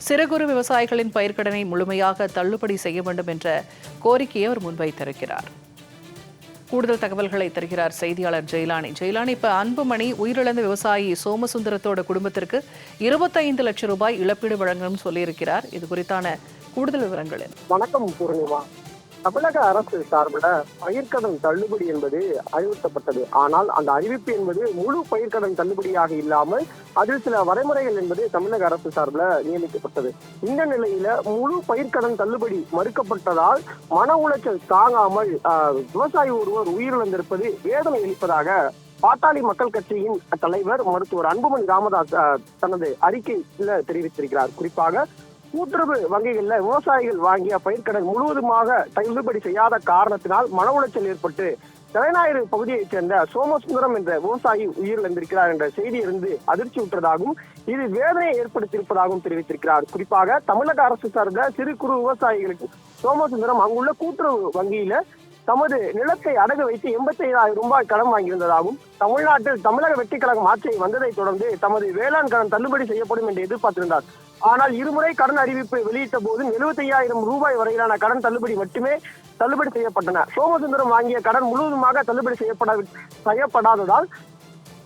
சிறு குறு விவசாயிகளின் பயிர்க்கடனை முழுமையாக தள்ளுபடி செய்ய வேண்டும் என்ற கோரிக்கையை அவர் முன்வைத்திருக்கிறார். கூடுதல் தகவல்களை தருகிறார் செய்தியாளர் ஜெயலானி. ஜெயலானி, இப்ப அன்புமணி உயிரிழந்த விவசாயி சோமசுந்தரத்தோட குடும்பத்திற்கு 25 லட்சம் ரூபாய் இழப்பீடு வழங்கணும்னு சொல்லியிருக்கிறார். இது குறித்தான கூடுதல் விவரங்கள் என்ன? வணக்கம் பூர்ணிமா. தமிழக அரசு சார்பில் பயிர்க்கடன் தள்ளுபடி என்பது அறிவிக்கப்பட்டது. ஆனால் அந்த அறிவிப்பு என்பது முழு பயிர்க்கடன் தள்ளுபடியாக இல்லாமல் அதில் சில வரைமுறைகள் என்பது தமிழக அரசு சார்பில் நியமிக்கப்பட்டது. இந்த நிலையில முழு பயிர்க்கடன் தள்ளுபடி மறுக்கப்பட்டதால் மன உளைச்சல் தாங்காமல் விவசாயி ஒருவர் உயிரிழந்திருப்பது வேதனை அளிப்பதாக பாட்டாளி மக்கள் கட்சியின் தலைவர் மருத்துவர் அன்புமணி ராமதாஸ் தனது அறிக்கையில தெரிவித்திருக்கிறார். குறிப்பாக கூட்டுறவு வங்கிகள்ல விவசாயிகள் வாங்கிய பயிர்க்கடன் முழுவதுமாக தள்ளுபடி செய்யாத காரணத்தினால் மன உளைச்சல் ஏற்பட்டு தலைநாயுடு பகுதியைச் சேர்ந்த சோமசுந்தரம் என்ற விவசாயி உயிரிழந்திருக்கிறார் என்ற செய்தியிலிருந்து அதிர்ச்சி உற்றதாகவும் இது வேதனையை ஏற்படுத்தியிருப்பதாகவும் தெரிவித்திருக்கிறார். குறிப்பாக தமிழக அரசு சார்ந்த சிறு குறு விவசாயிகளுக்கு சோமசுந்தரம் அங்குள்ள கூட்டுறவு வங்கியில தமது நிலத்தை அடகு வைத்து 85,000 ரூபாய் கடன் வாங்கியிருந்ததாகவும் தமிழ்நாட்டில் தமிழக வெற்றி கழகம் ஆட்சி வந்ததை தொடர்ந்து தமது வேளாண் கடன் தள்ளுபடி செய்யப்படும் என்று எதிர்பார்த்திருந்தார். ஆனால் இருமுறை கடன் அறிவிப்பு வெளியிட்ட போதும் 75,000 ரூபாய் வரையிலான கடன் தள்ளுபடி மட்டுமே தள்ளுபடி செய்யப்பட்டன. சோமசுந்தரம் வாங்கிய கடன் முழுவதுமாக தள்ளுபடி செய்யப்படாததால்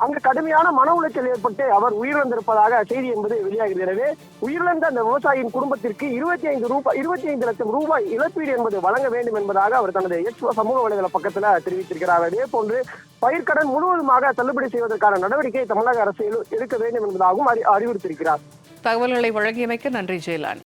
அங்கு கடுமையான மன உளைச்சல் ஏற்பட்டு அவர் உயிரிழந்திருப்பதாக செய்தி என்பது வெளியாகிறது. எனவே உயிரிழந்த அந்த விவசாயியின் குடும்பத்திற்கு 25 லட்சம் ரூபாய் இழப்பீடு என்பது வழங்க வேண்டும் என்பதாக அவர் தனது சமூக வலைதள பக்கத்துல தெரிவித்திருக்கிறார். அதே போன்று பயிர்க்கடன் முழுவதுமாக தள்ளுபடி செய்வதற்கான நடவடிக்கை தமிழக அரசு எடுக்க வேண்டும் என்பதாகவும் அறிவுறுத்தியிருக்கிறார். தகவல்களை வழங்கியமைக்கு நன்றி ஜெயலானி.